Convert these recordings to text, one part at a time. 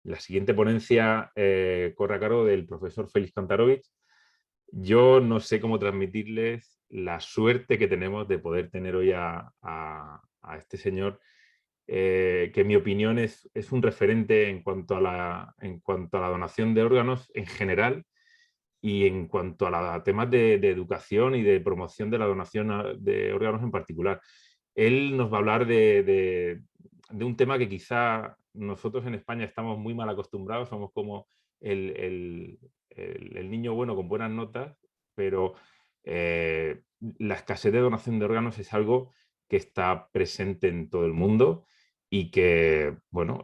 La siguiente ponencia corre a cargo del profesor Félix Kantarovich. Yo no sé cómo transmitirles la suerte que tenemos de poder tener hoy a este señor, que en mi opinión es un referente en cuanto a la donación de órganos en general y en cuanto a temas de educación y de promoción de la donación de órganos en particular. Él nos va a hablar de un tema que quizá nosotros en España estamos muy mal acostumbrados, somos como el niño bueno con buenas notas, pero la escasez de donación de órganos es algo que está presente en todo el mundo y que, bueno,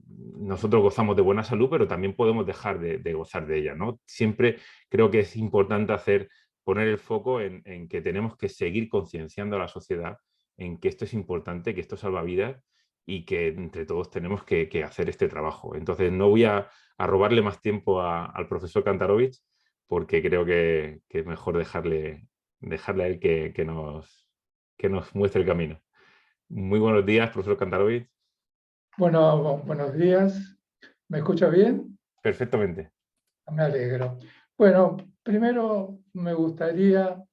nosotros gozamos de buena salud, pero también podemos dejar de gozar de ella, ¿no? Siempre creo que es importante poner el foco en que tenemos que seguir concienciando a la sociedad en que esto es importante, que esto salva vidas y que entre todos tenemos que hacer este trabajo. Entonces no voy a robarle más tiempo al profesor Kantarovich, porque creo que es mejor dejarle a él que nos muestre el camino. Muy buenos días, profesor Kantarovich. Bueno, buenos días. ¿Me escucha bien? Perfectamente. Me alegro. Bueno, primero me gustaría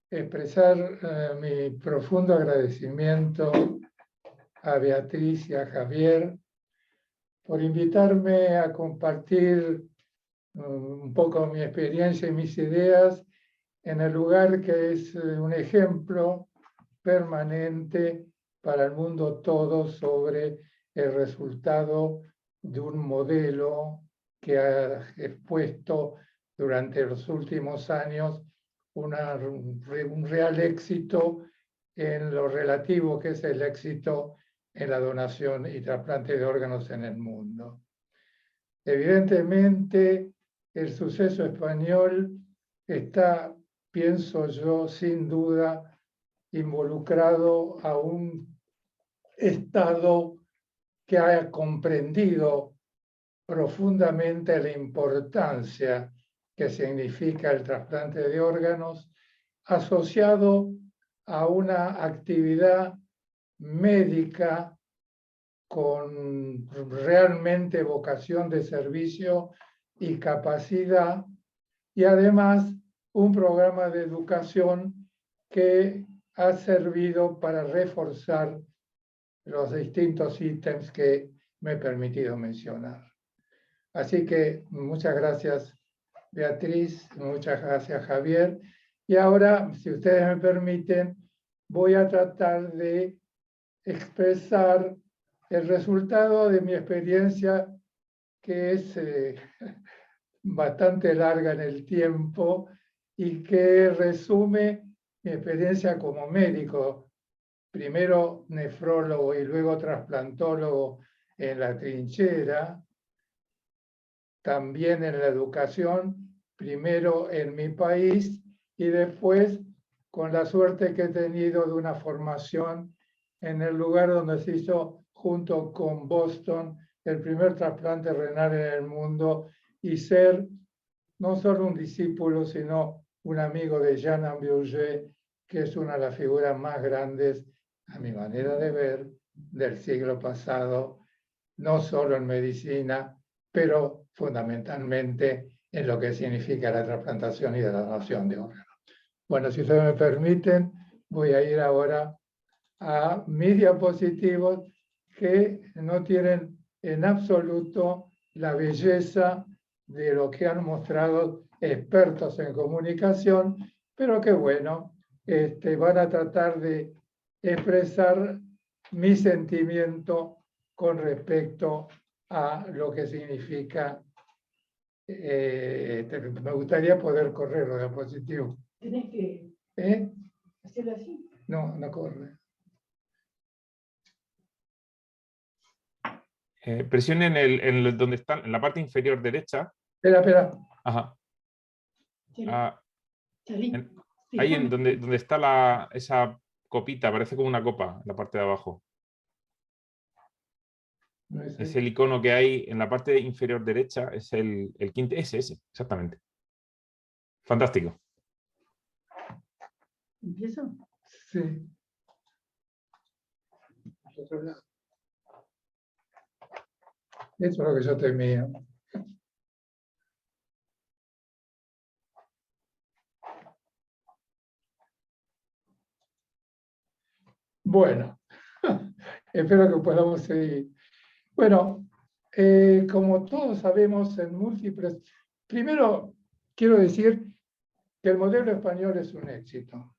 expresar mi profundo agradecimiento a Beatriz y a Javier por invitarme a compartir un poco mi experiencia y mis ideas en el lugar que es un ejemplo permanente para el mundo todo sobre el resultado de un modelo que ha expuesto durante los últimos años un real éxito en lo relativo que es el éxito en la donación y trasplante de órganos en el mundo. Evidentemente, el suceso español está, pienso yo, sin duda, involucrado a un Estado que ha comprendido profundamente la importancia que significa el trasplante de órganos asociado a una actividad médica con realmente vocación de servicio y capacidad, y además un programa de educación que ha servido para reforzar los distintos ítems que me he permitido mencionar. Así que muchas gracias, Beatriz, muchas gracias, Javier. Y ahora, si ustedes me permiten, voy a tratar de expresar el resultado de mi experiencia, que es bastante larga en el tiempo y que resume mi experiencia como médico, primero nefrólogo y luego trasplantólogo en la trinchera, también en la educación, primero en mi país y después con la suerte que he tenido de una formación en el lugar donde se hizo junto con Boston el primer trasplante renal en el mundo y ser no solo un discípulo, sino un amigo de Jean Bourget, que es una de las figuras más grandes, a mi manera de ver, del siglo pasado, no solo en medicina, pero fundamentalmente en lo que significa la trasplantación y la donación de órganos. Bueno, si ustedes me permiten, voy a ir ahora a mis diapositivos que no tienen en absoluto la belleza de lo que han mostrado expertos en comunicación, pero que bueno, van a tratar de expresar mi sentimiento con respecto a lo que significa. Me gustaría poder correr los diapositivos. Tienes que hacerlo así. No, no corre. Presionen donde está, en la parte inferior derecha. Espera. Ajá. Charlie, Ahí en donde está esa copita, parece como una copa, en la parte de abajo. No es Es el icono que hay en la parte inferior derecha, es el quinto, ese, exactamente. Fantástico. ¿Empiezo? Sí. Al otro lado. Eso es lo que yo temía. Bueno, espero que podamos seguir. Bueno, como todos sabemos, en múltiples... Primero, quiero decir que el modelo español es un éxito,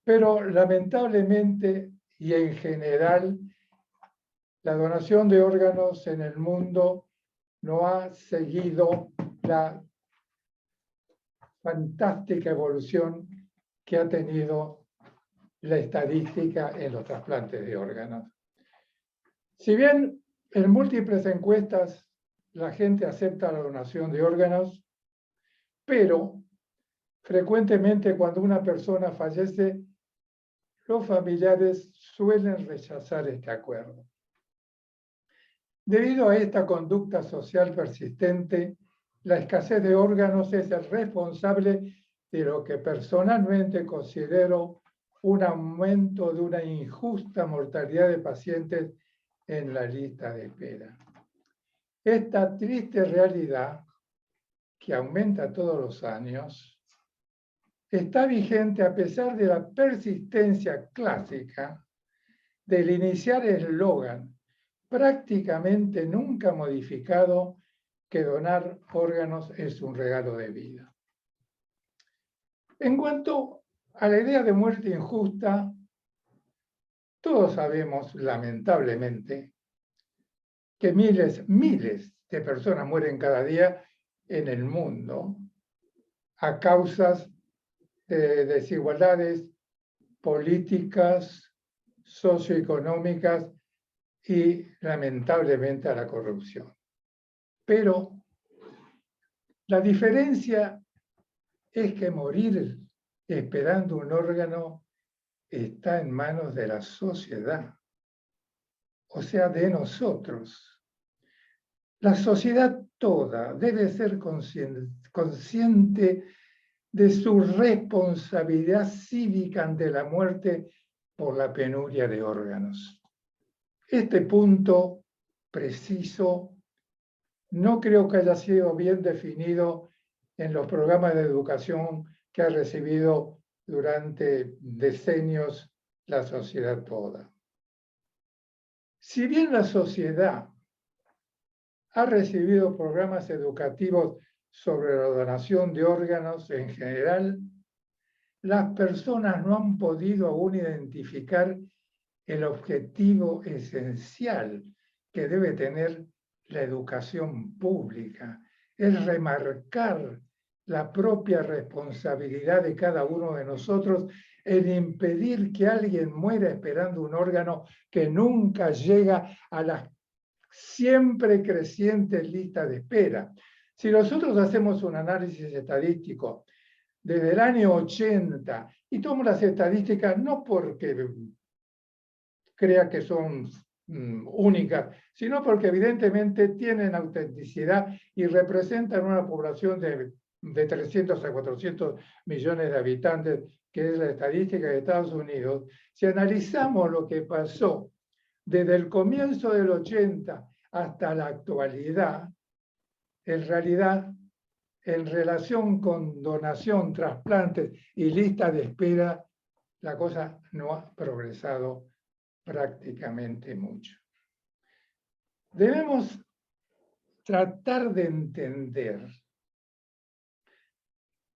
pero lamentablemente y en general, la donación de órganos en el mundo no ha seguido la fantástica evolución que ha tenido la estadística en los trasplantes de órganos. Si bien en múltiples encuestas la gente acepta la donación de órganos, pero frecuentemente cuando una persona fallece, los familiares suelen rechazar este acuerdo. Debido a esta conducta social persistente, la escasez de órganos es el responsable de lo que personalmente considero un aumento de una injusta mortalidad de pacientes en la lista de espera. Esta triste realidad, que aumenta todos los años, está vigente a pesar de la persistencia clásica del iniciar eslogan prácticamente nunca modificado que donar órganos es un regalo de vida. En cuanto a la idea de muerte injusta, todos sabemos, lamentablemente, que miles de personas mueren cada día en el mundo a causas de desigualdades políticas, socioeconómicas y lamentablemente a la corrupción. Pero la diferencia es que morir esperando un órgano está en manos de la sociedad, o sea, de nosotros. La sociedad toda debe ser consciente de su responsabilidad cívica ante la muerte por la penuria de órganos. Este punto preciso no creo que haya sido bien definido en los programas de educación que ha recibido durante decenios la sociedad toda. Si bien la sociedad ha recibido programas educativos sobre la donación de órganos en general, las personas no han podido aún identificar el objetivo esencial que debe tener la educación pública, es remarcar la propia responsabilidad de cada uno de nosotros en impedir que alguien muera esperando un órgano que nunca llega a las siempre crecientes listas de espera. Si nosotros hacemos un análisis estadístico desde el año 80, y tomo las estadísticas no porque crea que son únicas, sino porque evidentemente tienen autenticidad y representan una población de 300 a 400 millones de habitantes, que es la estadística de Estados Unidos. Si analizamos lo que pasó desde el comienzo del 80 hasta la actualidad, en realidad, en relación con donación, trasplantes y lista de espera, la cosa no ha progresado prácticamente mucho. Debemos tratar de entender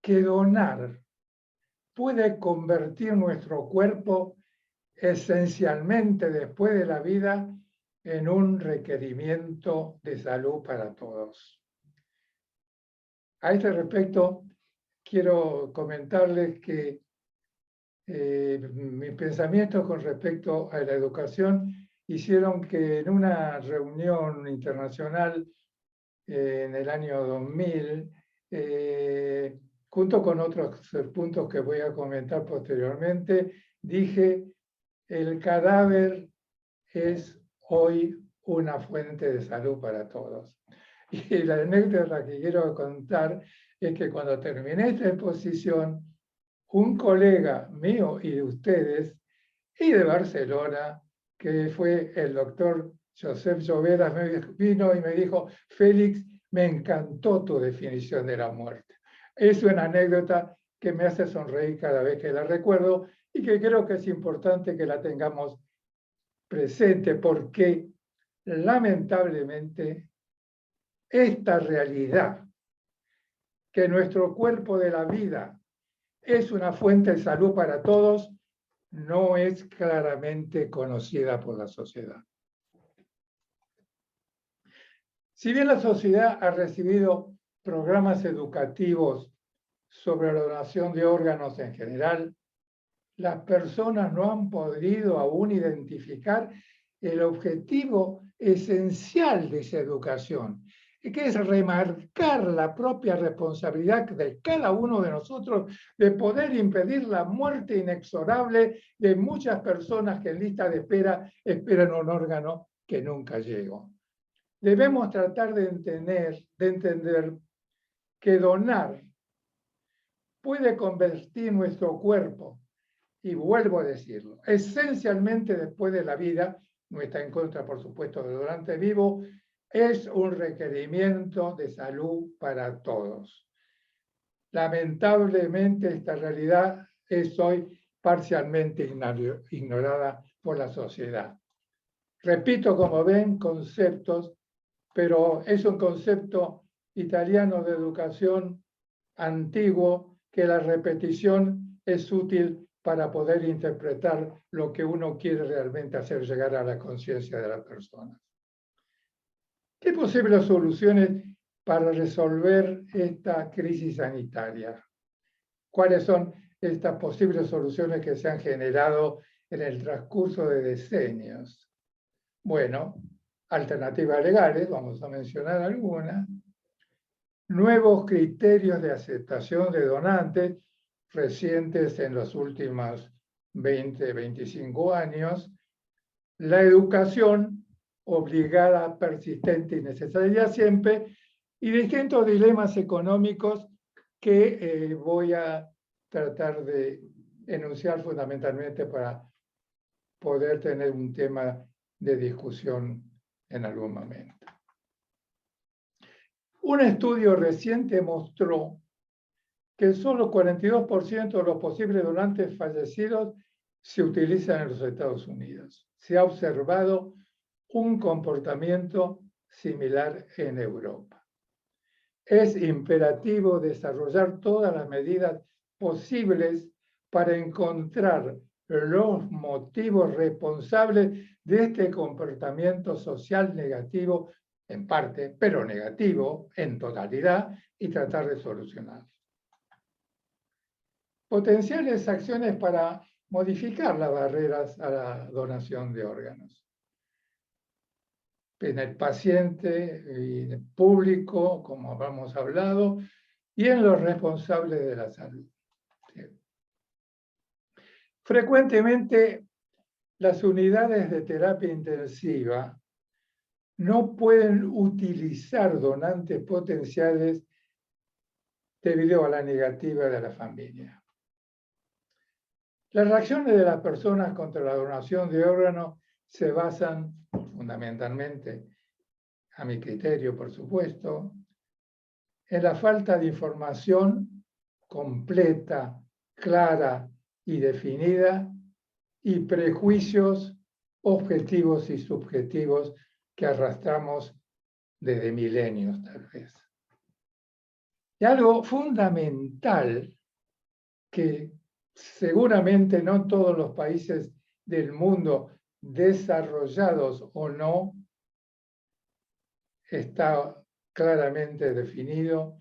que donar puede convertir nuestro cuerpo esencialmente después de la vida en un requerimiento de salud para todos. A este respecto, quiero comentarles que mis pensamientos con respecto a la educación hicieron que en una reunión internacional en el año 2000, junto con otros puntos que voy a comentar posteriormente, dije: el cadáver es hoy una fuente de salud para todos. Y la anécdota que quiero contar es que cuando terminé esta exposición, un colega mío y de ustedes, y de Barcelona, que fue el doctor Joseph Lloveras vino y me dijo, Félix, me encantó tu definición de la muerte. Es una anécdota que me hace sonreír cada vez que la recuerdo y que creo que es importante que la tengamos presente porque lamentablemente esta realidad, que nuestro cuerpo de la vida es una fuente de salud para todos, no es claramente conocida por la sociedad. Si bien la sociedad ha recibido programas educativos sobre la donación de órganos en general, las personas no han podido aún identificar el objetivo esencial de esa educación, que es remarcar la propia responsabilidad de cada uno de nosotros de poder impedir la muerte inexorable de muchas personas que en lista de espera esperan un órgano que nunca llegó. Debemos tratar de entender que donar puede convertir nuestro cuerpo, y vuelvo a decirlo, esencialmente después de la vida, no está en contra, por supuesto, del donante vivo, es un requerimiento de salud para todos. Lamentablemente, esta realidad es hoy parcialmente ignorada por la sociedad. Repito, como ven, conceptos, pero es un concepto italiano de educación antiguo que la repetición es útil para poder interpretar lo que uno quiere realmente hacer llegar a la conciencia de la persona. ¿Qué posibles soluciones para resolver esta crisis sanitaria? ¿Cuáles son estas posibles soluciones que se han generado en el transcurso de decenios? Bueno, alternativas legales, vamos a mencionar algunas. Nuevos criterios de aceptación de donantes recientes en los últimos 20, 25 años. La educación obligada, persistente y necesaria siempre, y distintos dilemas económicos que voy a tratar de enunciar fundamentalmente para poder tener un tema de discusión en algún momento. Un estudio reciente mostró que solo 42% de los posibles donantes fallecidos se utilizan en los Estados Unidos. Se ha observado un comportamiento similar en Europa. Es imperativo desarrollar todas las medidas posibles para encontrar los motivos responsables de este comportamiento social negativo, en parte, pero negativo en totalidad, y tratar de solucionarlo. Potenciales acciones para modificar las barreras a la donación de órganos. En el paciente y en el público, como habíamos hablado, y en los responsables de la salud. Frecuentemente, las unidades de terapia intensiva no pueden utilizar donantes potenciales debido a la negativa de la familia. Las reacciones de las personas contra la donación de órganos se basan fundamentalmente, a mi criterio, por supuesto, en la falta de información completa, clara y definida y prejuicios objetivos y subjetivos que arrastramos desde milenios, tal vez. Y algo fundamental que seguramente no todos los países del mundo, desarrollados o no, está claramente definido,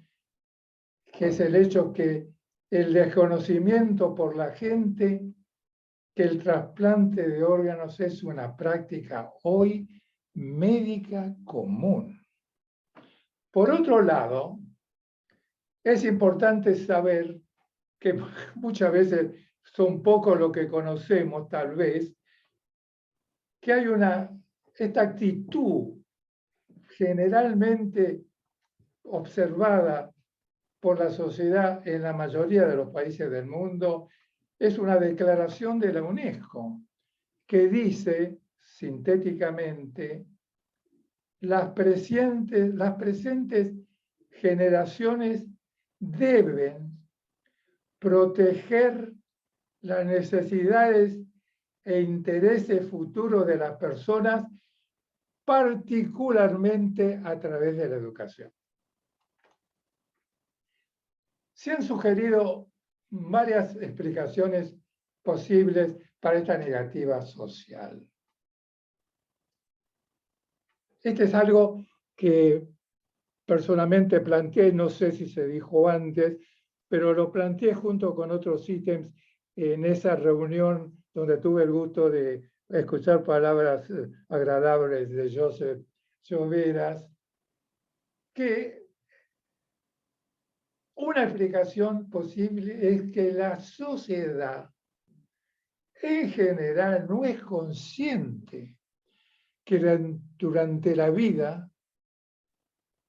que es el hecho que el desconocimiento por la gente que el trasplante de órganos es una práctica hoy médica común. Por otro lado, es importante saber que muchas veces son poco lo que conocemos, tal vez, que hay esta actitud generalmente observada por la sociedad en la mayoría de los países del mundo, es una declaración de la UNESCO que dice, sintéticamente, las presentes generaciones deben proteger las necesidades e intereses futuros de las personas, particularmente a través de la educación. Se han sugerido varias explicaciones posibles para esta negativa social. Este es algo que personalmente planteé, no sé si se dijo antes, pero lo planteé junto con otros ítems en esa reunión donde tuve el gusto de escuchar palabras agradables de Joseph Lloveras, que una explicación posible es que la sociedad en general no es consciente que durante la vida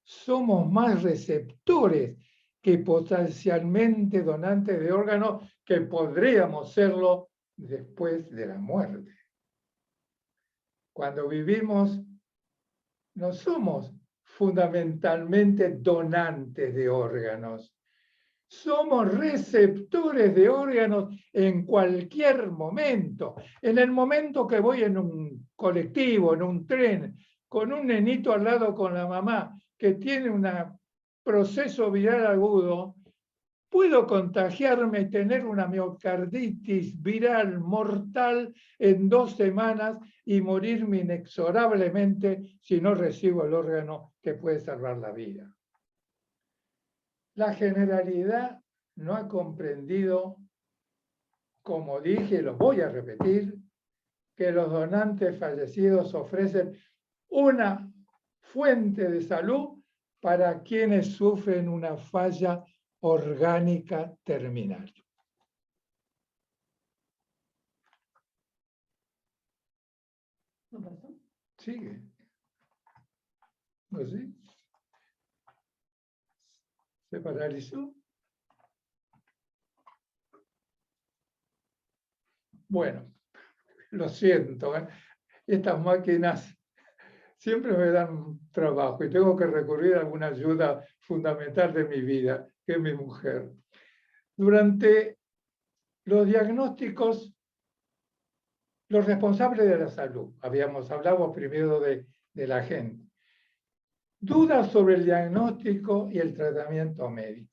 somos más receptores que potencialmente donantes de órganos, que podríamos serlo después de la muerte. Cuando vivimos, no somos fundamentalmente donantes de órganos, somos receptores de órganos en cualquier momento. En el momento que voy en un colectivo, en un tren, con un nenito al lado con la mamá que tiene un proceso viral agudo, puedo contagiarme y tener una miocarditis viral mortal en 2 semanas y morirme inexorablemente si no recibo el órgano que puede salvar la vida. La generalidad no ha comprendido, como dije, lo voy a repetir, que los donantes fallecidos ofrecen una fuente de salud para quienes sufren una falla orgánica terminal. ¿No pasó? Sigue. ¿No sí? ¿Se paralizó? Bueno, lo siento, ¿eh? Estas máquinas siempre me dan trabajo y tengo que recurrir a alguna ayuda fundamental de mi vida, que es mi mujer. Durante los diagnósticos, los responsables de la salud, hablamos primero de la gente, dudas sobre el diagnóstico y el tratamiento médico.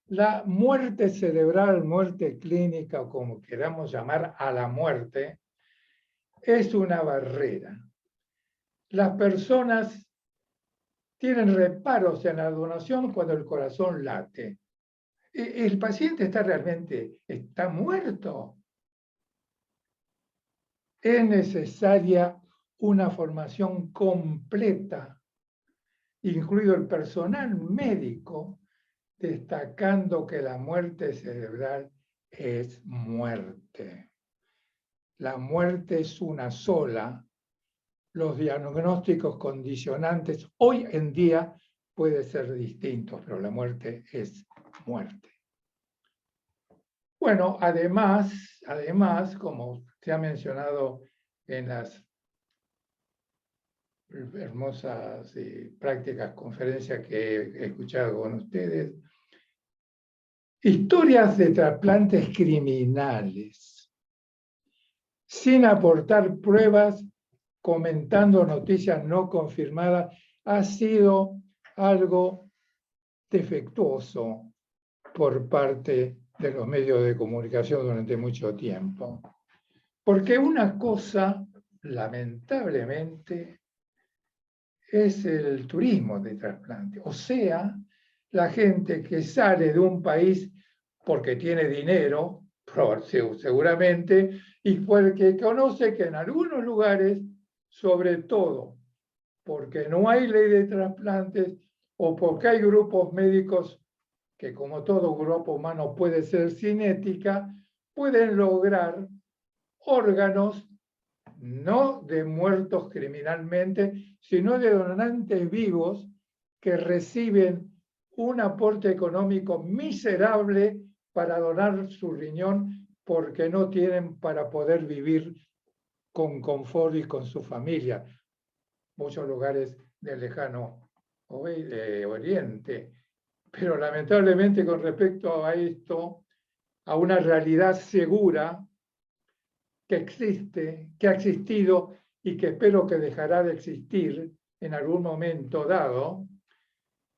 La muerte cerebral, muerte clínica, o como queramos llamar a la muerte, es una barrera. Las personas tienen reparos en la donación cuando el corazón late. ¿El paciente está muerto? Es necesaria una formación completa, incluido el personal médico, destacando que la muerte cerebral es muerte. La muerte es una sola. Los diagnósticos condicionantes hoy en día pueden ser distintos, pero la muerte es muerte. Bueno, además, como se ha mencionado en las hermosas y prácticas conferencias que he escuchado con ustedes, historias de trasplantes criminales, sin aportar pruebas, comentando noticias no confirmadas, ha sido algo defectuoso por parte de los medios de comunicación durante mucho tiempo. Porque una cosa, lamentablemente, es el turismo de trasplante. O sea, la gente que sale de un país porque tiene dinero, seguramente, y porque conoce que en algunos lugares, sobre todo porque no hay ley de trasplantes o porque hay grupos médicos que, como todo grupo humano puede ser sin ética, pueden lograr órganos no de muertos criminalmente, sino de donantes vivos que reciben un aporte económico miserable para donar su riñón porque no tienen para poder vivir con confort y con su familia. muchos lugares del lejano Oriente. Pero lamentablemente con respecto a esto, a una realidad segura que existe, que ha existido y que espero que dejará de existir en algún momento dado,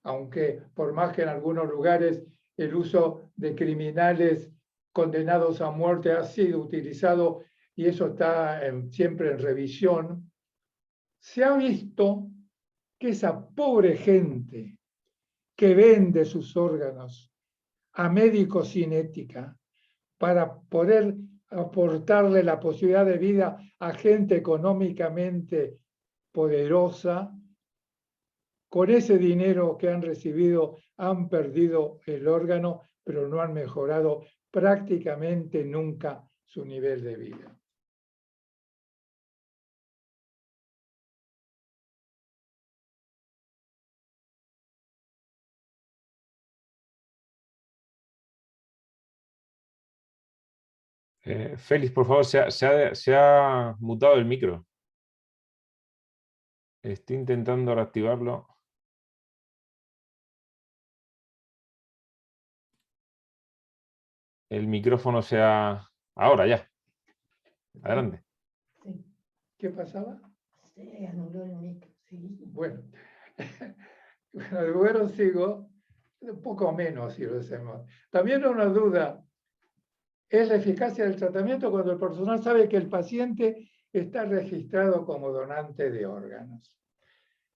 aunque por más que en algunos lugares el uso de criminales condenados a muerte ha sido utilizado y eso está siempre en revisión, se ha visto que esa pobre gente que vende sus órganos a médicos sin ética para poder aportarle la posibilidad de vida a gente económicamente poderosa, con ese dinero que han recibido han perdido el órgano, pero no han mejorado prácticamente nunca su nivel de vida. Félix, por favor, se ha mutado el micro. Estoy intentando reactivarlo. El micrófono se ha... Ahora ya. Adelante. Sí, ¿Qué pasaba? se anuló el micro, sí. Bueno, luego sigo, un poco menos si lo hacemos. También una duda es la eficacia del tratamiento cuando el personal sabe que el paciente está registrado como donante de órganos.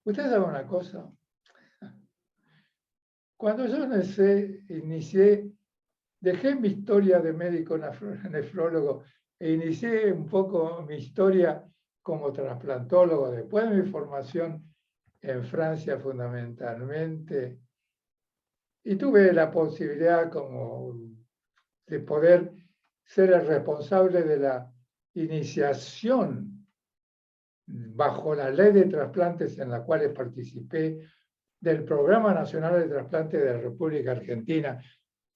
Ustedes saben una cosa. Cuando yo inicié, dejé mi historia de médico nefrólogo e inicié un poco mi historia como trasplantólogo después de mi formación en Francia fundamentalmente. Y tuve la posibilidad como de poder ser el responsable de la iniciación bajo la ley de trasplantes en la cual participé del Programa Nacional de Trasplantes de la República Argentina,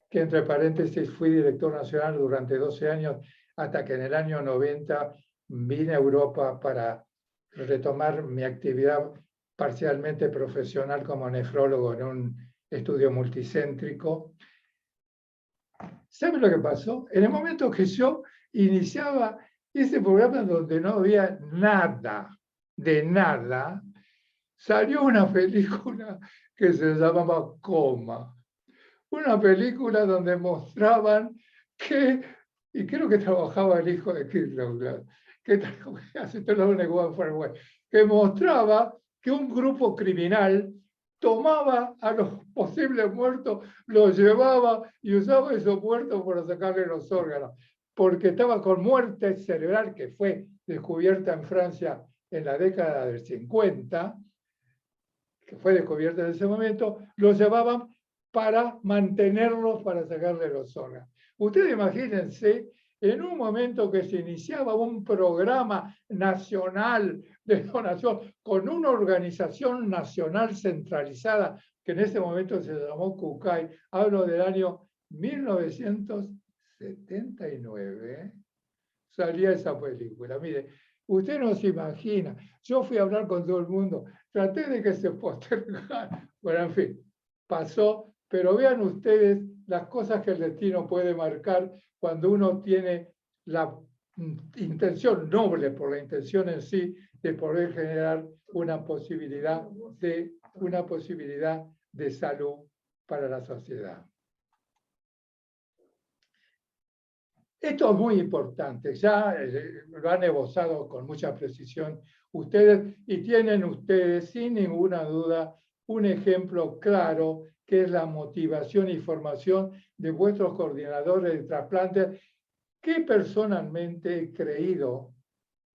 que entre paréntesis fui director nacional durante 12 años hasta que en el año 90 vine a Europa para retomar mi actividad parcialmente profesional como nefrólogo en un estudio multicéntrico. ¿Sabe lo que pasó? En el momento que yo iniciaba ese programa donde no había nada, de nada, salió una película que se llamaba Coma. Una película donde mostraban que, y creo que trabajaba el hijo de Kirchner, que mostraba que un grupo criminal tomaba a los posibles muertos, los llevaba y usaba esos muertos para sacarle los órganos, porque estaba con muerte cerebral, que fue descubierta en Francia en la década del 50, que fue descubierta en ese momento, los llevaban para mantenerlos, para sacarle los órganos. Ustedes imagínense, en un momento que se iniciaba un programa nacional de donación con una organización nacional centralizada, que en ese momento se llamó CUCAI, hablo del año 1979, salía esa película. Mire, usted no se imagina, yo fui a hablar con todo el mundo, traté de que se postergara, bueno, en fin, pasó, pero vean ustedes las cosas que el destino puede marcar cuando uno tiene la intención noble, por la intención en sí, de poder generar una posibilidad de salud para la sociedad. Esto es muy importante, ya lo han esbozado con mucha precisión ustedes y tienen ustedes sin ninguna duda un ejemplo claro que es la motivación y formación de vuestros coordinadores de trasplantes que personalmente he creído,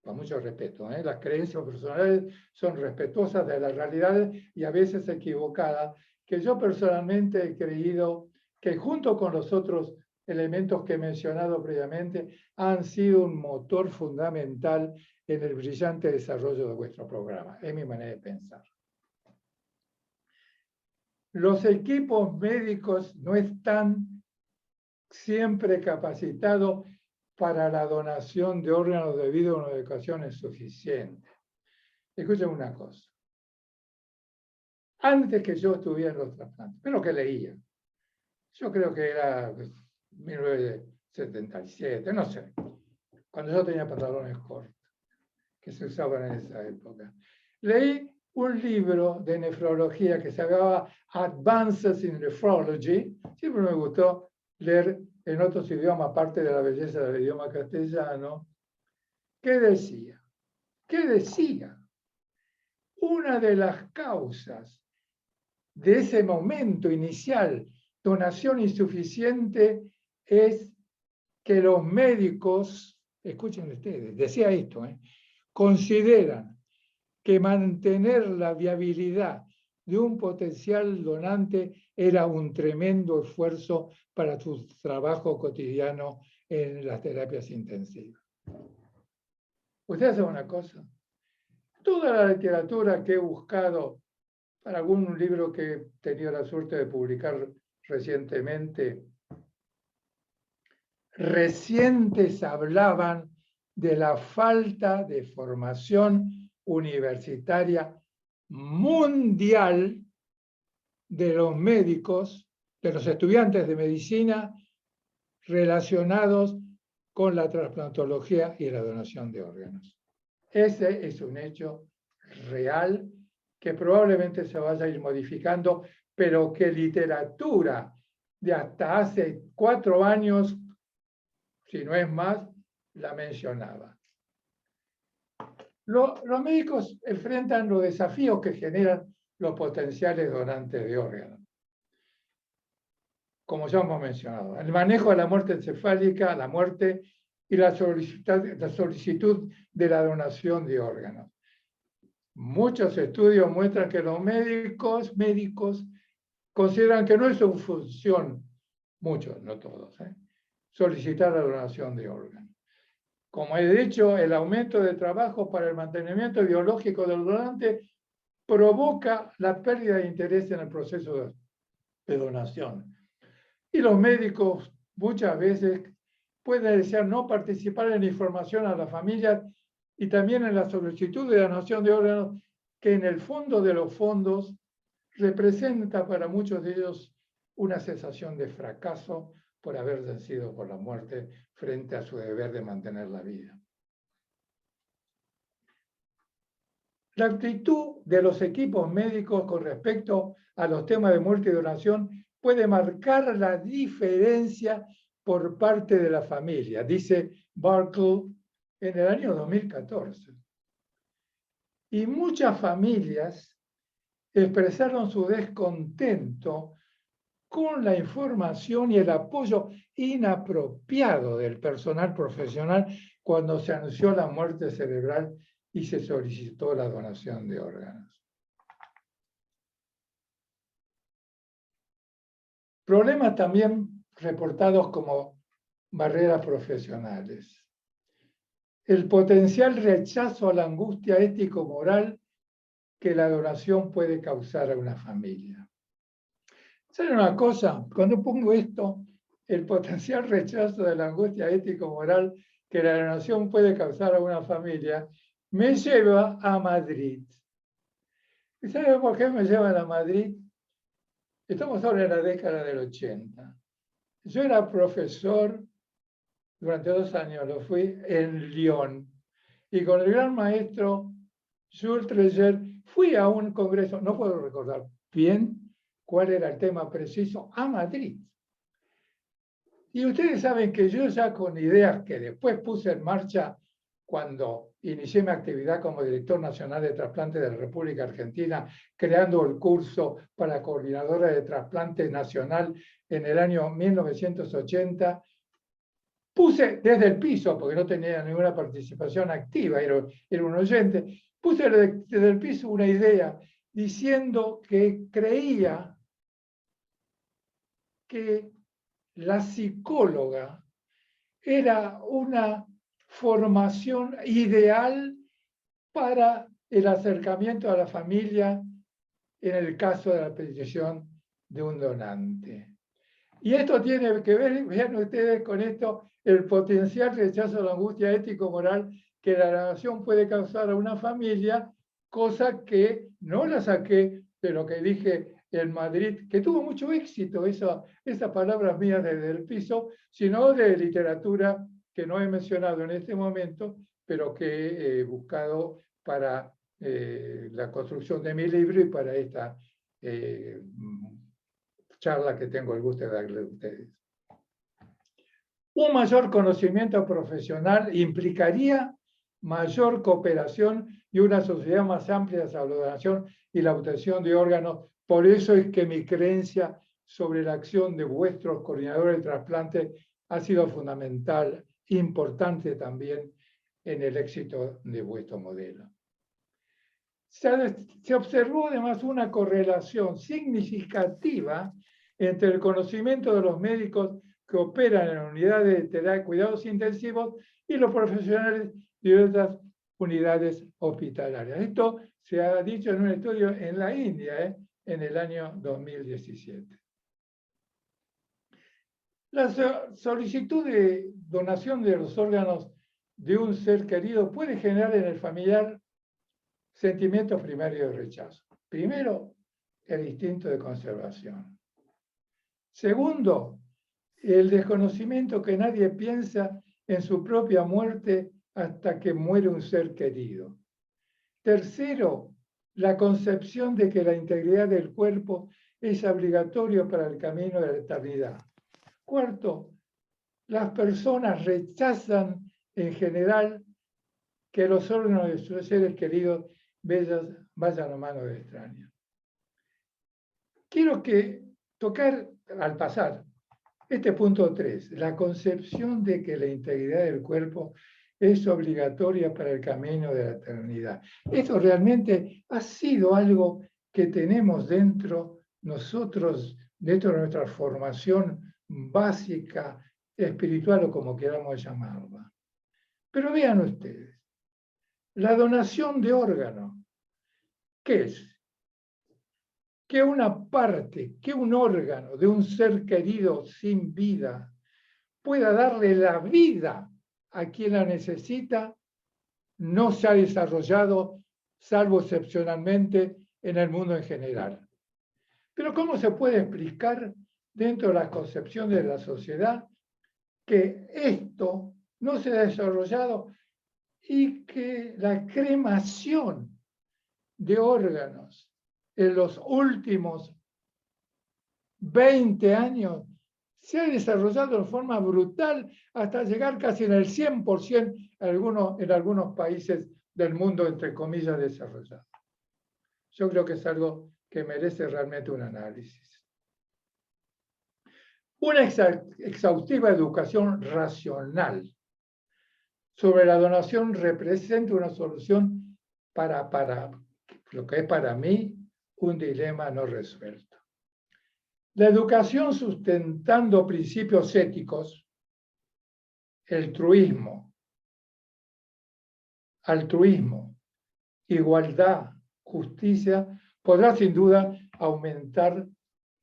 con mucho respeto, las creencias personales son respetuosas de las realidades y a veces equivocadas, que yo personalmente he creído que junto con los otros elementos que he mencionado previamente, han sido un motor fundamental en el brillante desarrollo de vuestro programa. Es mi manera de pensar. Los equipos médicos no están siempre capacitados para la donación de órganos debido a una educación insuficiente. Escuchen una cosa. Antes que yo estuviera en los trasplantes, pero que leía. Yo creo que era 1977, no sé. Cuando yo tenía pantalones cortos, que se usaban en esa época. Leí un libro de nefrología que se llamaba Advances in Nephrology. Siempre me gustó leer en otros idiomas, aparte de la belleza del idioma castellano. ¿Qué decía? ¿Qué decía? Una de las causas de ese momento inicial, donación insuficiente, es que los médicos, escuchen ustedes, decía esto, consideran que mantener la viabilidad de un potencial donante era un tremendo esfuerzo para su trabajo cotidiano en las terapias intensivas. Ustedes saben una cosa, toda la literatura que he buscado para algún libro que he tenido la suerte de publicar recientemente, recientes hablaban de la falta de formación universitaria mundial de los médicos, de los estudiantes de medicina relacionados con la trasplantología y la donación de órganos. Ese es un hecho real que probablemente se vaya a ir modificando, pero que literatura de hasta hace 4 años, si no es más, la mencionaba. Los médicos enfrentan los desafíos que generan los potenciales donantes de órganos. Como ya hemos mencionado, el manejo de la muerte encefálica, la muerte y la solicitud de la donación de órganos. Muchos estudios muestran que los médicos consideran que no es su función, muchos, no todos, solicitar la donación de órganos. Como he dicho, el aumento de trabajo para el mantenimiento biológico del donante provoca la pérdida de interés en el proceso de donación. Y los médicos muchas veces pueden desear no participar en la información a la familia y también en la solicitud de donación de órganos, que en el fondo de los fondos representa para muchos de ellos una sensación de fracaso por haber vencido por la muerte frente a su deber de mantener la vida. La actitud de los equipos médicos con respecto a los temas de muerte y donación puede marcar la diferencia por parte de la familia, dice Barkle en el año 2014. Y muchas familias expresaron su descontento con la información y el apoyo inapropiado del personal profesional cuando se anunció la muerte cerebral y se solicitó la donación de órganos. Problemas también reportados como barreras profesionales. El potencial rechazo a la angustia ético-moral que la donación puede causar a una familia. ¿Saben una cosa? Cuando pongo esto, el potencial rechazo de la angustia ético-moral que la donación puede causar a una familia, me lleva a Madrid. ¿Y saben por qué me llevan a Madrid? Estamos ahora en la década del 80. Yo era profesor, durante 2 años lo fui, en Lyon. Y con el gran maestro Jules Treger fui a un congreso, no puedo recordar bien cuál era el tema preciso, a Madrid. Y ustedes saben que yo ya con ideas que después puse en marcha cuando inicié mi actividad como director nacional de trasplantes de la República Argentina, creando el curso para coordinadora de trasplante nacional en el año 1980, puse desde el piso, porque no tenía ninguna participación activa, era un oyente, puse desde el piso una idea diciendo que creía que la psicóloga era una formación ideal para el acercamiento a la familia en el caso de la petición de un donante. Y esto tiene que ver, vean ustedes con esto, el potencial rechazo a la angustia ético-moral que la donación puede causar a una familia cosa que no la saqué de lo que dije en Madrid, que tuvo mucho éxito, esas palabras mías desde el piso, sino de literatura que no he mencionado en este momento, pero que he buscado para la construcción de mi libro y para esta charla que tengo el gusto de darle a ustedes. Un mayor conocimiento profesional implicaría mayor cooperación y una sociedad más amplia de la donación y la obtención de órganos. Por eso es que mi creencia sobre la acción de vuestros coordinadores de trasplante ha sido fundamental, importante también en el éxito de vuestro modelo. Se observó además una correlación significativa entre el conocimiento de los médicos que operan en unidades de cuidados intensivos y los profesionales de otras unidades hospitalarias. Esto se ha dicho en un estudio en la India, en el año 2017. La solicitud de donación de los órganos de un ser querido puede generar en el familiar sentimientos primarios de rechazo. Primero, el instinto de conservación. Segundo, el desconocimiento que nadie piensa en su propia muerte hasta que muere un ser querido. Tercero, la concepción de que la integridad del cuerpo es obligatorio para el camino de la eternidad. Cuarto, las personas rechazan en general que los órganos de sus seres queridos vayan a manos de extraños. Quiero tocar al pasar este punto 3, la concepción de que la integridad del cuerpo es obligatoria para el camino de la eternidad. Esto realmente ha sido algo que tenemos dentro nosotros, dentro de nuestra formación básica, espiritual o como queramos llamarla. Pero vean ustedes, la donación de órganos, ¿qué es? Que una parte, que un órgano de un ser querido sin vida pueda darle la vida a quien la necesita, no se ha desarrollado, salvo excepcionalmente, en el mundo en general. Pero ¿cómo se puede explicar dentro de las concepciones de la sociedad que esto no se ha desarrollado y que la cremación de órganos en los últimos 20 años se ha desarrollado de forma brutal hasta llegar casi en el 100% en algunos países del mundo, entre comillas, desarrollado? Yo creo que es algo que merece realmente un análisis. Una exhaustiva educación racional sobre la donación representa una solución para lo que es para mí un dilema no resuelto. La educación sustentando principios éticos, altruismo, igualdad, justicia, podrá sin duda aumentar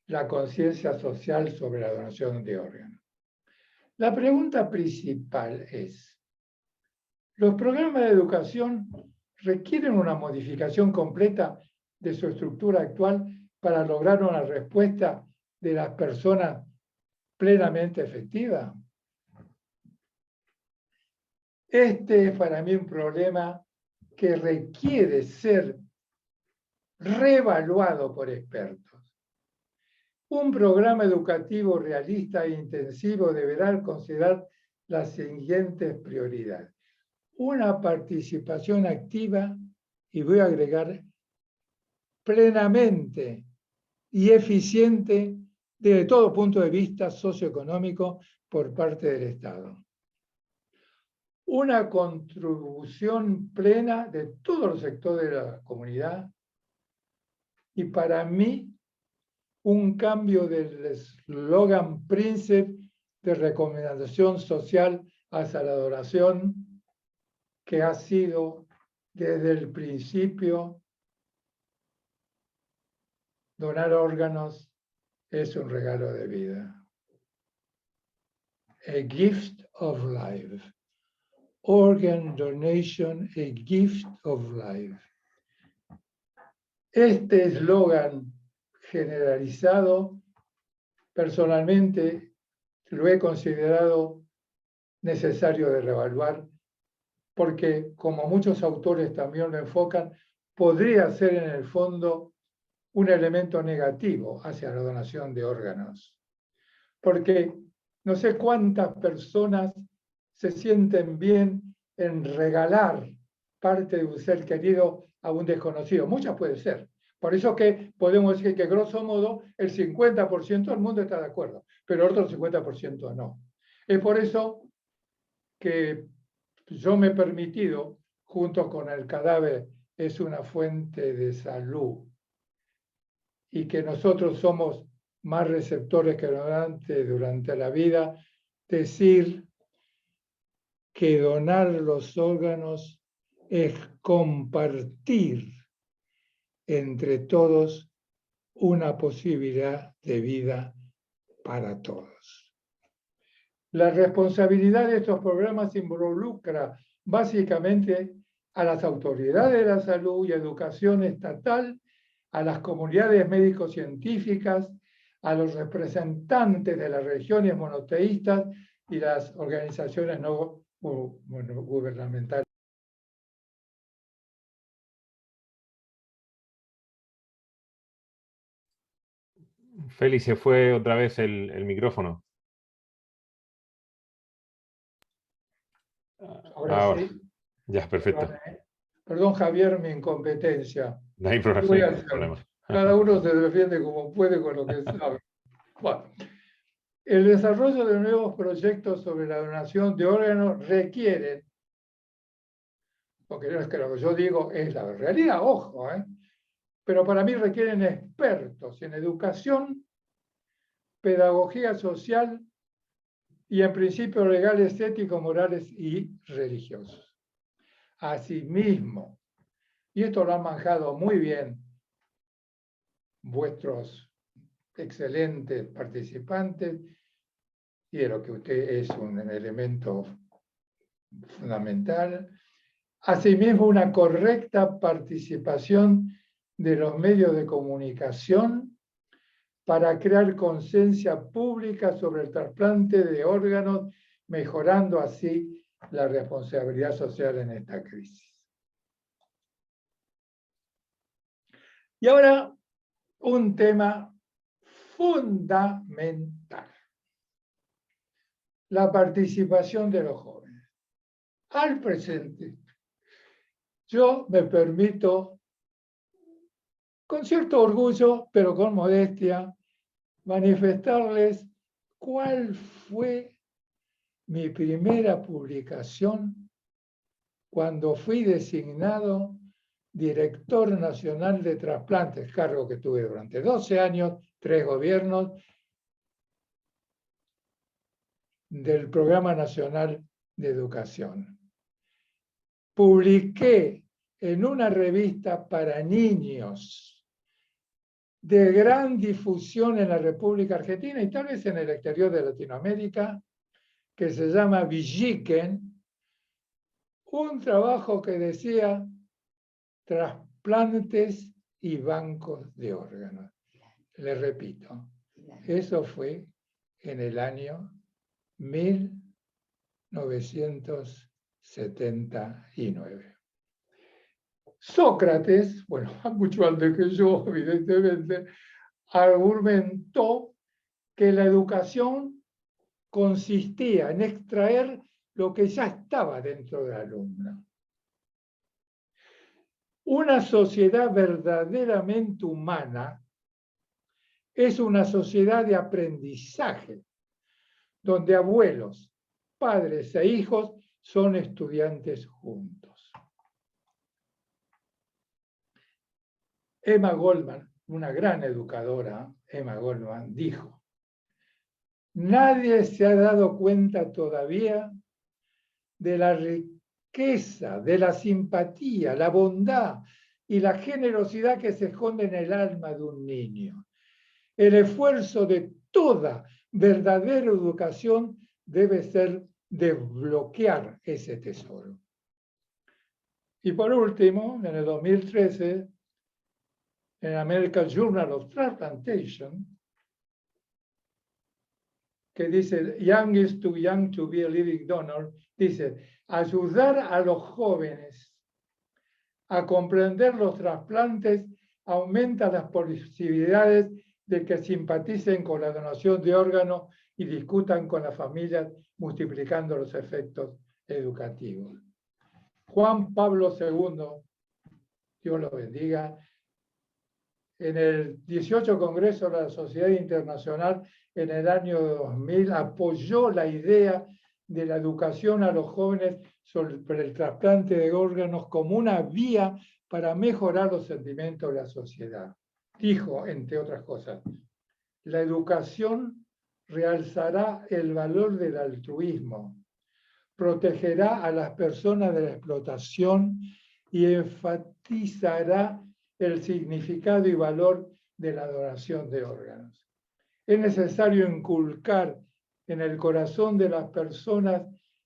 la conciencia social sobre la donación de órganos. La pregunta principal es, ¿los programas de educación requieren una modificación completa de su estructura actual para lograr una respuesta de las personas plenamente efectiva? Este es para mí un problema que requiere ser reevaluado por expertos. Un programa educativo realista e intensivo deberá considerar las siguientes prioridades. Una participación activa, y voy a agregar, plenamente y eficiente desde todo punto de vista socioeconómico por parte del Estado. Una contribución plena de todos los sectores de la comunidad y para mí un cambio del eslogan príncipe de recomendación social hacia la donación que ha sido desde el principio donar órganos es un regalo de vida. A gift of life. Organ donation, a gift of life. Este eslogan generalizado, personalmente lo he considerado necesario de reevaluar, porque como muchos autores también lo enfocan, podría ser en el fondo un elemento negativo hacia la donación de órganos. Porque no sé cuántas personas se sienten bien en regalar parte de un ser querido a un desconocido. Muchas puede ser. Por eso que podemos decir que, grosso modo, el 50% del mundo está de acuerdo, pero el otro 50% no. Es por eso que yo me he permitido, junto con el cadáver, es una fuente de salud, y que nosotros somos más receptores que donantes durante la vida, decir que donar los órganos es compartir entre todos una posibilidad de vida para todos. La responsabilidad de estos programas involucra básicamente a las autoridades de la salud y educación estatal, a las comunidades médico-científicas, a los representantes de las religiones monoteístas y las organizaciones no gubernamentales. Félix, se fue otra vez el micrófono. Ahora sí. Ya, perfecto. Perdón, Javier, mi incompetencia. No hay ¿Qué voy a problema. hacer? Cada uno se defiende como puede con lo que sabe. Bueno, el desarrollo de nuevos proyectos sobre la donación de órganos requiere, porque no es que lo que yo digo es la realidad, ojo, pero para mí requieren expertos en educación, pedagogía social y en principios legales, éticos, morales y religiosos. Asimismo, y esto lo han manejado muy bien vuestros excelentes participantes, y de lo que usted es un elemento fundamental. Asimismo, una correcta participación de los medios de comunicación para crear conciencia pública sobre el trasplante de órganos, mejorando así la responsabilidad social en esta crisis. Y ahora, un tema fundamental: la participación de los jóvenes. Al presente, yo me permito, con cierto orgullo, pero con modestia, manifestarles cuál fue mi primera publicación cuando fui designado director nacional de trasplantes, cargo que tuve durante 12 años, 3 gobiernos, del Programa Nacional de Educación. Publiqué en una revista para niños de gran difusión en la República Argentina y tal vez en el exterior de Latinoamérica, que se llama Villiquen, un trabajo que decía trasplantes y bancos de órganos. Le repito, eso fue en el año 1979. Sócrates, bueno, mucho antes que yo, evidentemente, argumentó que la educación consistía en extraer lo que ya estaba dentro del alumno. Una sociedad verdaderamente humana es una sociedad de aprendizaje, donde abuelos, padres e hijos son estudiantes juntos. Emma Goldman, una gran educadora, Emma Goldman, dijo: nadie se ha dado cuenta todavía de la riqueza, de la simpatía, la bondad y la generosidad que se esconde en el alma de un niño. El esfuerzo de toda verdadera educación debe ser desbloquear ese tesoro. Y por último, en el 2013, en American Journal of Transplantation, que dice, Young is too young to be a living donor, dice, ayudar a los jóvenes a comprender los trasplantes aumenta las posibilidades de que simpaticen con la donación de órganos y discutan con las familias, multiplicando los efectos educativos. Juan Pablo II, Dios lo bendiga, en el 18 Congreso de la Sociedad Internacional en el año 2000 apoyó la idea de la educación a los jóvenes sobre el trasplante de órganos como una vía para mejorar los sentimientos de la sociedad. Dijo, entre otras cosas, la educación realzará el valor del altruismo, protegerá a las personas de la explotación y enfatizará el significado y valor de la donación de órganos. Es necesario inculcar en el corazón de las personas,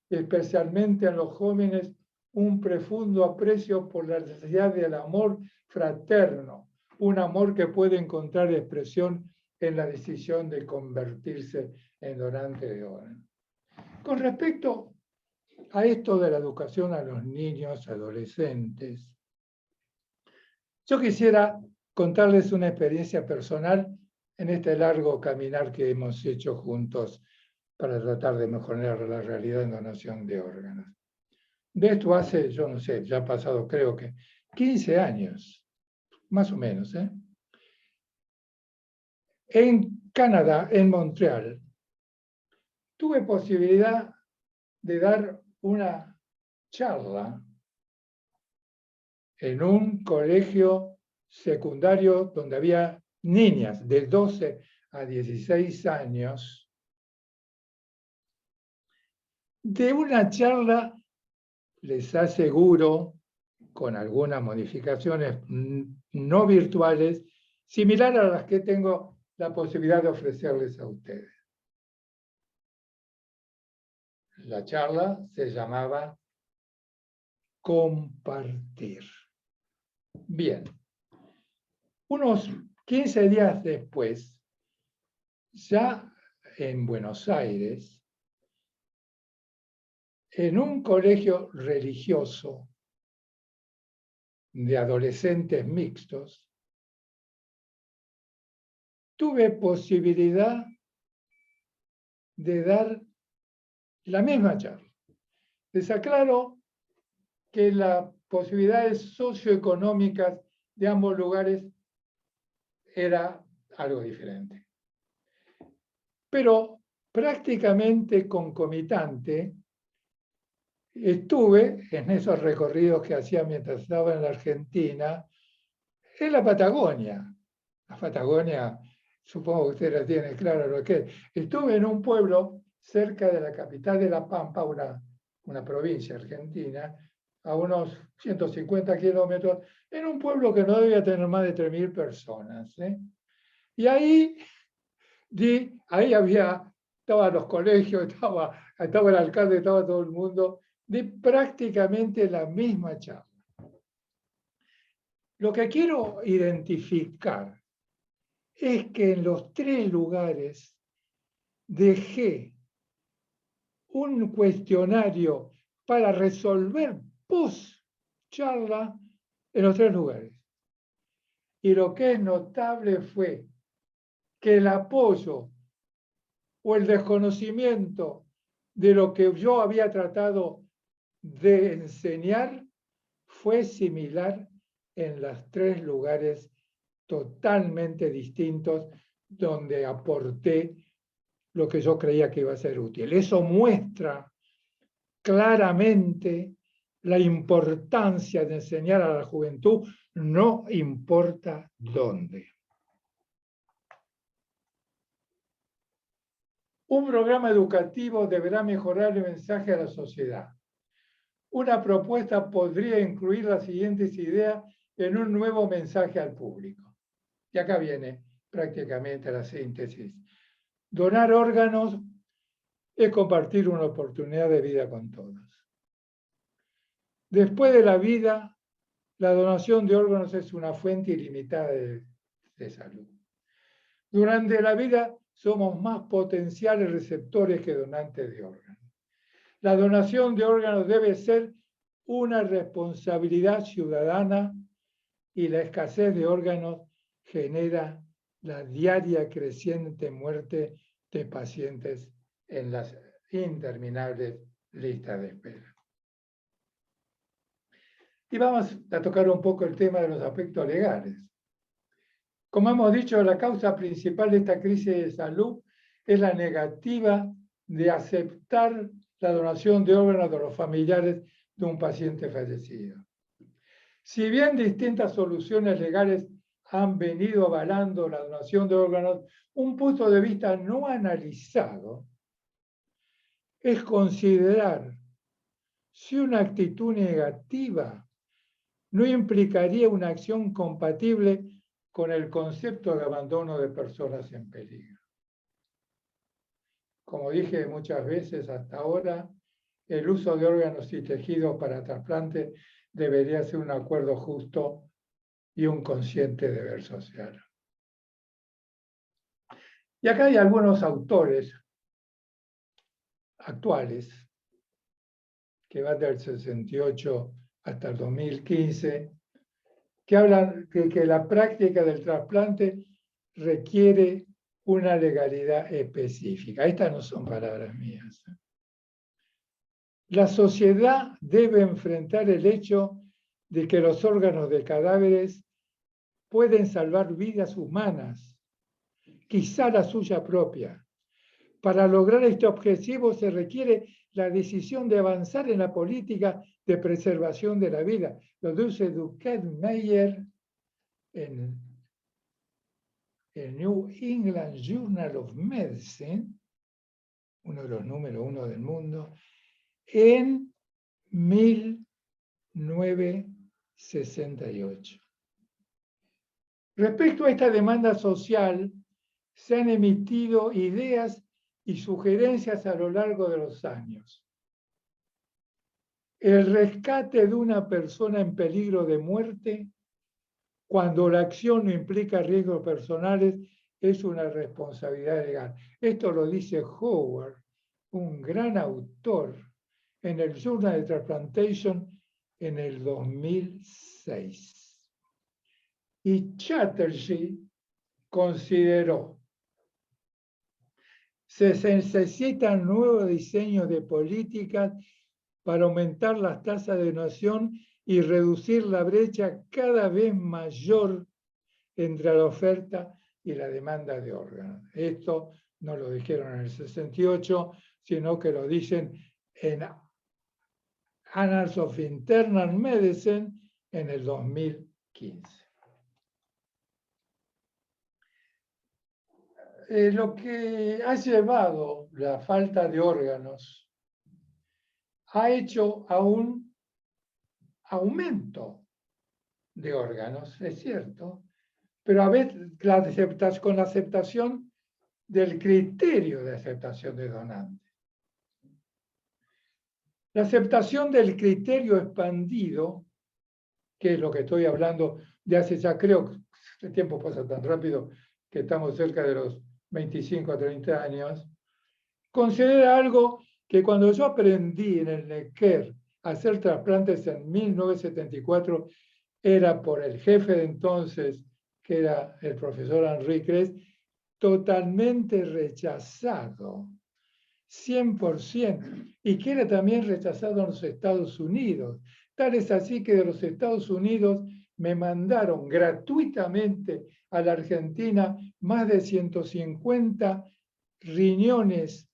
especialmente en los jóvenes, un profundo aprecio por la necesidad del amor fraterno, un amor que puede encontrar expresión en la decisión de convertirse en donante de órganos. Con respecto a esto de la educación a los niños, adolescentes, yo quisiera contarles una experiencia personal en este largo caminar que hemos hecho juntos para tratar de mejorar la realidad en donación de órganos. De esto hace, yo no sé, ya ha pasado creo que 15 años, más o menos. En Canadá, en Montreal, tuve posibilidad de dar una charla en un colegio secundario donde había niñas de 12 a 16 años, de una charla, les aseguro, con algunas modificaciones no virtuales, similar a las que tengo la posibilidad de ofrecerles a ustedes. La charla se llamaba Compartir. Bien, unos 15 días después, ya en Buenos Aires, en un colegio religioso de adolescentes mixtos, tuve posibilidad de dar la misma charla. Les aclaro que las posibilidades socioeconómicas de ambos lugares era algo diferente. Pero prácticamente concomitante, estuve en esos recorridos que hacía mientras estaba en la Argentina, en la Patagonia. La Patagonia, supongo que ustedes la tienen claro lo que es. Estuve en un pueblo cerca de la capital de La Pampa, una provincia argentina, a unos 150 kilómetros, en un pueblo que no debía tener más de 3.000 personas. Y ahí estaban los colegios, estaba el alcalde, estaba todo el mundo, de prácticamente la misma charla. Lo que quiero identificar es que en los 3 lugares dejé un cuestionario para resolver post-charla en los 3 lugares. Y lo que es notable fue que el apoyo o el desconocimiento de lo que yo había tratado de enseñar fue similar en los 3 lugares totalmente distintos donde aporté lo que yo creía que iba a ser útil. Eso muestra claramente la importancia de enseñar a la juventud, no importa dónde. Un programa educativo deberá mejorar el mensaje a la sociedad. Una propuesta podría incluir las siguientes ideas en un nuevo mensaje al público. Y acá viene prácticamente la síntesis. Donar órganos es compartir una oportunidad de vida con todos. Después de la vida, la donación de órganos es una fuente ilimitada de de salud. Durante la vida somos más potenciales receptores que donantes de órganos. La donación de órganos debe ser una responsabilidad ciudadana y la escasez de órganos genera la diaria creciente muerte de pacientes en las interminables listas de espera. Y vamos a tocar un poco el tema de los aspectos legales. Como hemos dicho, la causa principal de esta crisis de salud es la negativa de aceptar la donación de órganos de los familiares de un paciente fallecido. Si bien distintas soluciones legales han venido avalando la donación de órganos, un punto de vista no analizado es considerar si una actitud negativa no implicaría una acción compatible con el concepto de abandono de personas en peligro. Como dije muchas veces hasta ahora, el uso de órganos y tejidos para trasplante debería ser un acuerdo justo y un consciente deber social. Y acá hay algunos autores actuales que van del 68 hasta el 2015, que hablan de que la práctica del trasplante requiere una legalidad específica. Estas no son palabras mías. La sociedad debe enfrentar el hecho de que los órganos de cadáveres pueden salvar vidas humanas, quizá la suya propia. Para lograr este objetivo se requiere la decisión de avanzar en la política de preservación de la vida. Lo dice Duquette Meyer en el New England Journal of Medicine, uno de los número 1 del mundo, en 1968. Respecto a esta demanda social, se han emitido ideas y sugerencias a lo largo de los años. El rescate de una persona en peligro de muerte, cuando la acción no implica riesgos personales, es una responsabilidad legal. Esto lo dice Howard, un gran autor, en el Journal of Transplantation en el 2006. Y Chatterjee consideró: se necesitan nuevos diseños de políticas para aumentar las tasas de donación y reducir la brecha cada vez mayor entre la oferta y la demanda de órganos. Esto no lo dijeron en el 68, sino que lo dicen en Annals of Internal Medicine en el 2015. Lo que ha llevado la falta de órganos ha hecho a un aumento de órganos, es cierto, pero a veces con la aceptación del criterio de aceptación de donantes. La aceptación del criterio expandido, que es lo que estoy hablando de hace ya, creo que el tiempo pasa tan rápido que estamos cerca de los 25 a 30 años, considera algo que cuando yo aprendí en el Necker a hacer trasplantes en 1974, era por el jefe de entonces, que era el profesor Henri Cres, totalmente rechazado, 100%, y que era también rechazado en los Estados Unidos. Tal es así que de los Estados Unidos me mandaron gratuitamente a la Argentina más de 150 riñones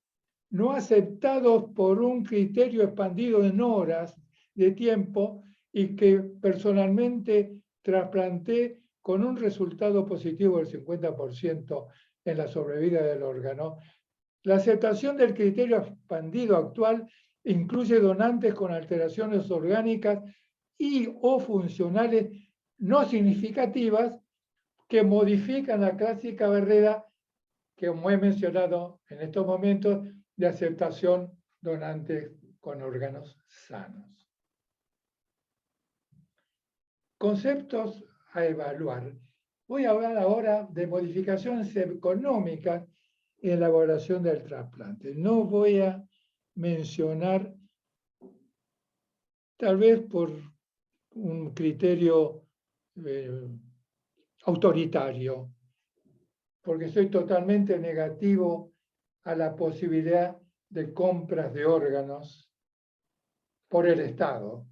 no aceptados por un criterio expandido en horas de tiempo y que personalmente trasplanté con un resultado positivo del 50% en la sobrevida del órgano. La aceptación del criterio expandido actual incluye donantes con alteraciones orgánicas y o funcionales no significativas que modifican la clásica barrera que, como he mencionado en estos momentos, de aceptación donantes con órganos sanos. Conceptos a evaluar. Voy a hablar ahora de modificaciones económicas en la elaboración del trasplante. No voy a mencionar, tal vez por un criterio autoritario, porque soy totalmente negativo a la posibilidad de compras de órganos por el Estado,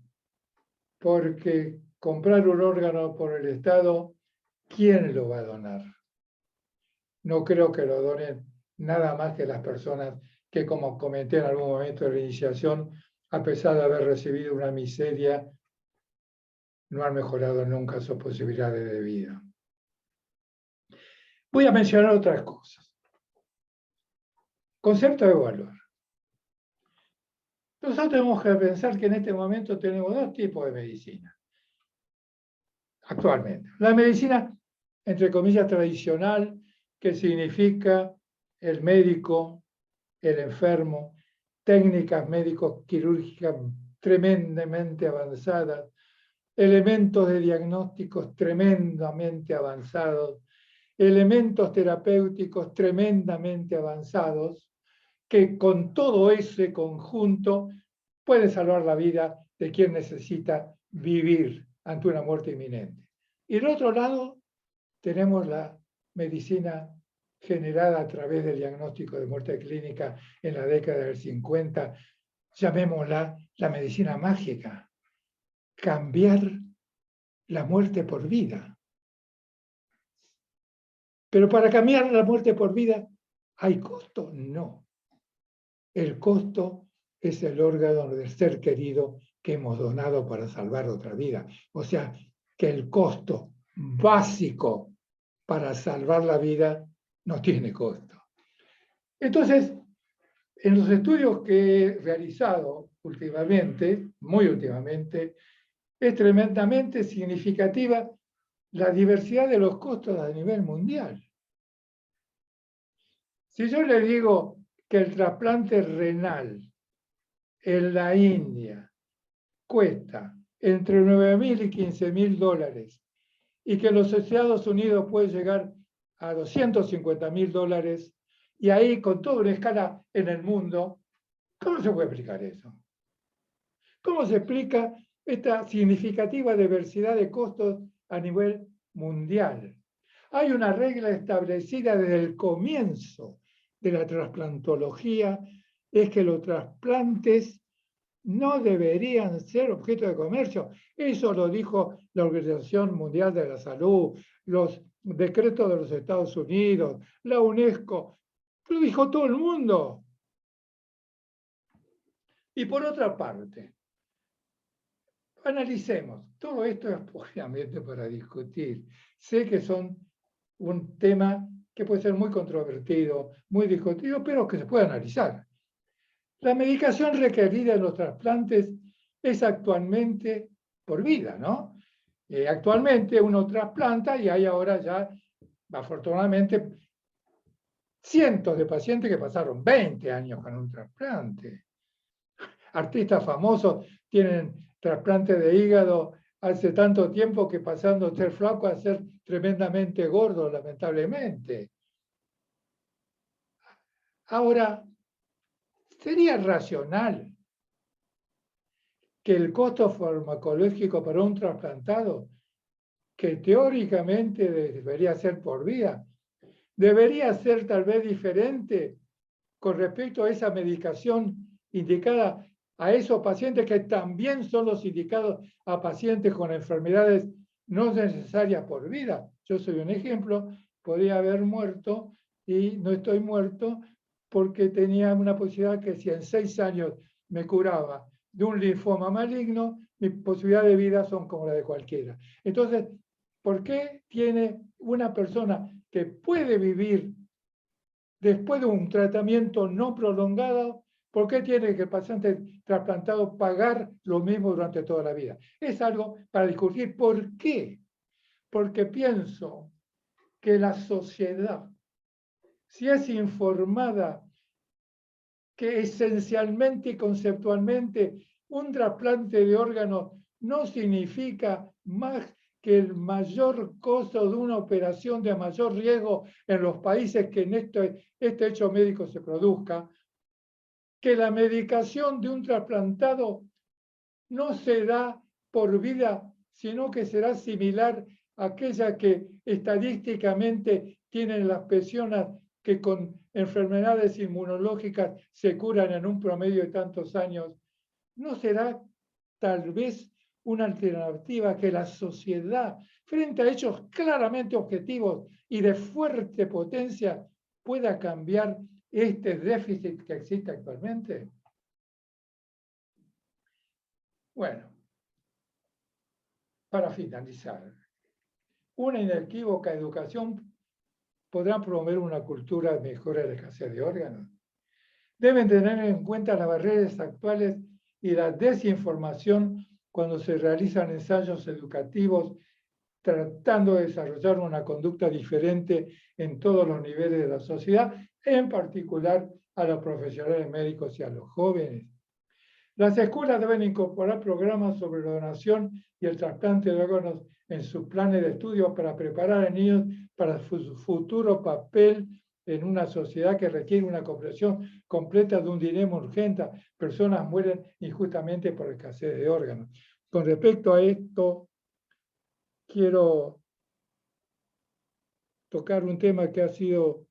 porque comprar un órgano por el Estado, ¿quién lo va a donar? No creo que lo donen nada más que las personas que, como comenté en algún momento de la iniciación, a pesar de haber recibido una miseria, no han mejorado nunca sus posibilidades de vida. Voy a mencionar otras cosas. Concepto de evaluar. Nosotros tenemos que pensar que en este momento tenemos dos tipos de medicina. Actualmente. La medicina, entre comillas, tradicional, que significa el médico, el enfermo, técnicas médico-quirúrgicas tremendamente avanzadas, elementos de diagnósticos tremendamente avanzados, elementos terapéuticos tremendamente avanzados, que con todo ese conjunto puede salvar la vida de quien necesita vivir ante una muerte inminente. Y del otro lado tenemos la medicina generada a través del diagnóstico de muerte clínica en la década del 50, llamémosla la medicina mágica, cambiar la muerte por vida. Pero para cambiar la muerte por vida, ¿hay costo? No. El costo es el órgano del ser querido que hemos donado para salvar otra vida. O sea, que el costo básico para salvar la vida no tiene costo. Entonces, en los estudios que he realizado últimamente, muy últimamente, es tremendamente significativa la diversidad de los costos a nivel mundial. Si yo le digo que el trasplante renal en la India cuesta entre 9.000 y 15.000 dólares y que en los Estados Unidos puede llegar a 250.000 dólares, y ahí con toda una escala en el mundo, ¿cómo se puede explicar eso? ¿Cómo se explica esta significativa diversidad de costos a nivel mundial? Hay una regla establecida desde el comienzo de la trasplantología, es que los trasplantes no deberían ser objeto de comercio. Eso lo dijo la Organización Mundial de la Salud, los decretos de los Estados Unidos, la UNESCO, lo dijo todo el mundo. Y por otra parte, analicemos. Todo esto es obviamente para discutir. Sé que son un tema que puede ser muy controvertido, muy discutido, pero que se puede analizar. La medicación requerida en los trasplantes es actualmente por vida, ¿no? Actualmente uno trasplanta y hay ahora ya, afortunadamente, cientos de pacientes que pasaron 20 años con un trasplante. Artistas famosos tienen trasplante de hígado hace tanto tiempo que pasando de ser flaco a ser tremendamente gordo, lamentablemente. Ahora, ¿sería racional que el costo farmacológico para un trasplantado, que teóricamente debería ser por vida, debería ser tal vez diferente con respecto a esa medicación indicada a esos pacientes que también son los indicados a pacientes con enfermedades no necesarias por vida? Yo soy un ejemplo, podría haber muerto y no estoy muerto porque tenía una posibilidad que si en 6 años me curaba de un linfoma maligno, mis posibilidades de vida son como la de cualquiera. Entonces, ¿por qué tiene una persona que puede vivir después de un tratamiento no prolongado, por qué tiene que el paciente trasplantado pagar lo mismo durante toda la vida? Es algo para discutir. ¿Por qué? Porque pienso que la sociedad, si es informada que esencialmente y conceptualmente un trasplante de órganos no significa más que el mayor costo de una operación de mayor riesgo en los países que en este hecho médico se produzca, que la medicación de un trasplantado no se da por vida, sino que será similar a aquella que estadísticamente tienen las personas que con enfermedades inmunológicas se curan en un promedio de tantos años. ¿No será tal vez una alternativa que la sociedad, frente a hechos claramente objetivos y de fuerte potencia, pueda cambiar este déficit que existe actualmente? Bueno, para finalizar, una inequívoca educación podrá promover una cultura de mejora de la escasez de órganos. Deben tener en cuenta las barreras actuales y la desinformación cuando se realizan ensayos educativos tratando de desarrollar una conducta diferente en todos los niveles de la sociedad, en particular a los profesionales médicos y a los jóvenes. Las escuelas deben incorporar programas sobre la donación y el trasplante de órganos en sus planes de estudio para preparar a niños para su futuro papel en una sociedad que requiere una comprensión completa de un dilema urgente. Personas mueren injustamente por escasez de órganos. Con respecto a esto, quiero tocar un tema que ha sido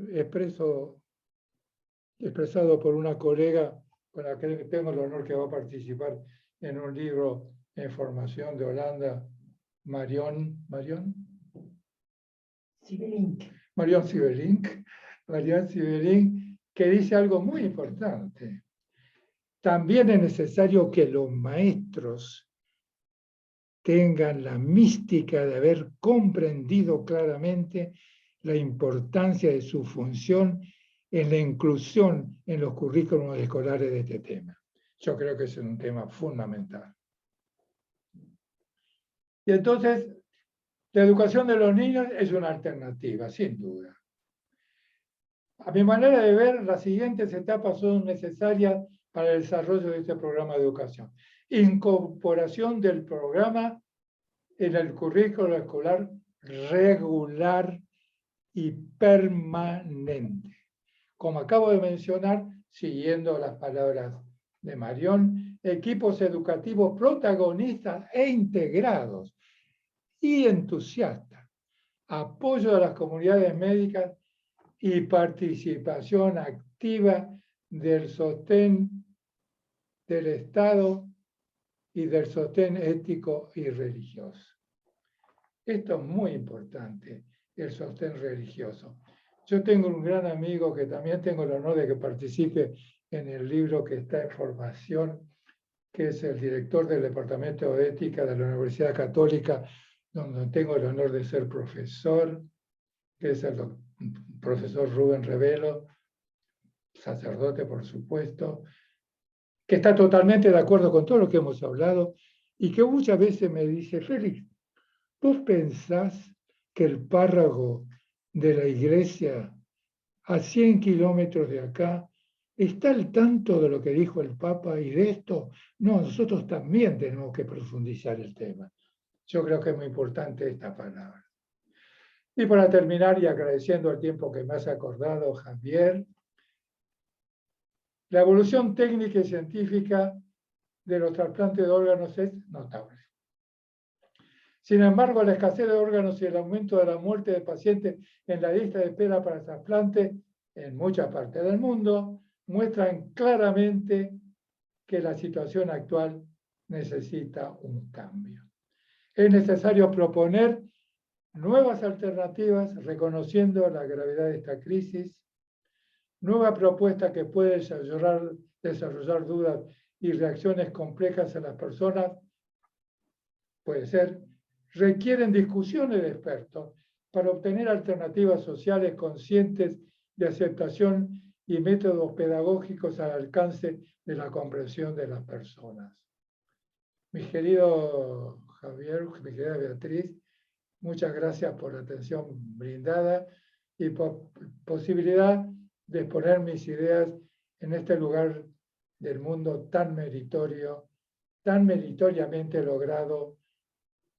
expresado por una colega con la que tengo el honor que va a participar en un libro en formación de Holanda, Marion Siebelink, que dice algo muy importante. También es necesario que los maestros tengan la mística de haber comprendido claramente la importancia de su función en la inclusión en los currículos escolares de este tema. Yo creo que es un tema fundamental. Y entonces, la educación de los niños es una alternativa, sin duda. A mi manera de ver, las siguientes etapas son necesarias para el desarrollo de este programa de educación. Incorporación del programa en el currículo escolar regular y permanente. Como acabo de mencionar, siguiendo las palabras de Marion, equipos educativos protagonistas e integrados y entusiastas, apoyo a las comunidades médicas y participación activa del sostén del Estado y del sostén ético y religioso. Esto es muy importante, el sostén religioso. Yo tengo un gran amigo que también tengo el honor de que participe en el libro que está en formación, que es el director del Departamento de Ética de la Universidad Católica, donde tengo el honor de ser profesor, que es el profesor Rubén Revelo, sacerdote por supuesto, que está totalmente de acuerdo con todo lo que hemos hablado y que muchas veces me dice, Félix, ¿vos pensás que el párroco de la iglesia a 100 kilómetros de acá está al tanto de lo que dijo el Papa y de esto? No, nosotros también tenemos que profundizar el tema. Yo creo que es muy importante esta palabra. Y para terminar, y agradeciendo el tiempo que me has acordado, Javier, la evolución técnica y científica de los trasplantes de órganos es notable. Sin embargo, la escasez de órganos y el aumento de la muerte de pacientes en la lista de espera para trasplante en muchas partes del mundo muestran claramente que la situación actual necesita un cambio. Es necesario proponer nuevas alternativas reconociendo la gravedad de esta crisis, nueva propuesta que puede desarrollar dudas y reacciones complejas en las personas, puede ser, requieren discusiones de expertos para obtener alternativas sociales conscientes de aceptación y métodos pedagógicos al alcance de la comprensión de las personas. Mi querido Javier, mi querida Beatriz, muchas gracias por la atención brindada y por posibilidad de exponer mis ideas en este lugar del mundo tan meritorio, tan meritoriamente logrado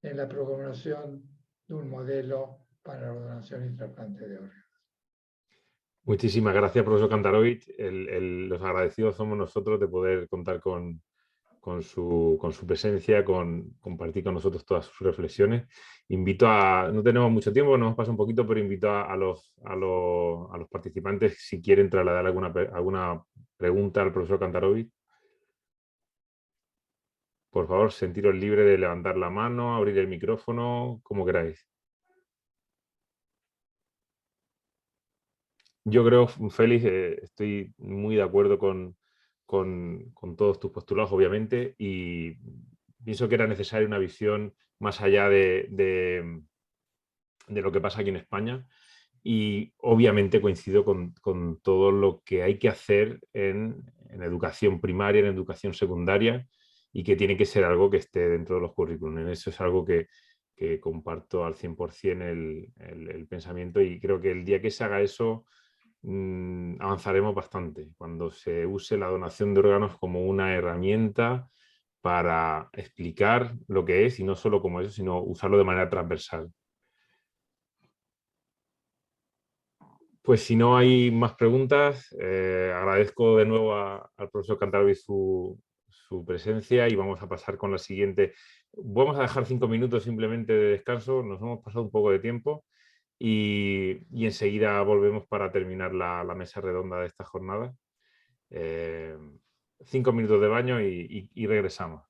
en la programación de un modelo para la donación y trasplante de órganos. Muchísimas gracias, profesor Kantarovich. Los agradecidos somos nosotros de poder contar con su presencia, compartir con nosotros todas sus reflexiones. No tenemos mucho tiempo, nos pasa un poquito, pero invito a los participantes si quieren trasladar alguna pregunta al profesor Kantarovich. Por favor, sentiros libres de levantar la mano, abrir el micrófono, como queráis. Yo creo, Félix, estoy muy de acuerdo con todos tus postulados, obviamente, y pienso que era necesaria una visión más allá de lo que pasa aquí en España. Y obviamente coincido con todo lo que hay que hacer en educación primaria, en educación secundaria, y que tiene que ser algo que esté dentro de los currículums. Eso es algo que comparto al 100% el pensamiento, y creo que el día que se haga eso avanzaremos bastante, cuando se use la donación de órganos como una herramienta para explicar lo que es, y no solo como eso, sino usarlo de manera transversal. Pues si no hay más preguntas, agradezco de nuevo al profesor Kantarovich su presencia, y vamos a pasar con la siguiente. Vamos a dejar 5 minutos simplemente de descanso, nos hemos pasado un poco de tiempo, y enseguida volvemos para terminar la mesa redonda de esta jornada. 5 minutos de baño y regresamos.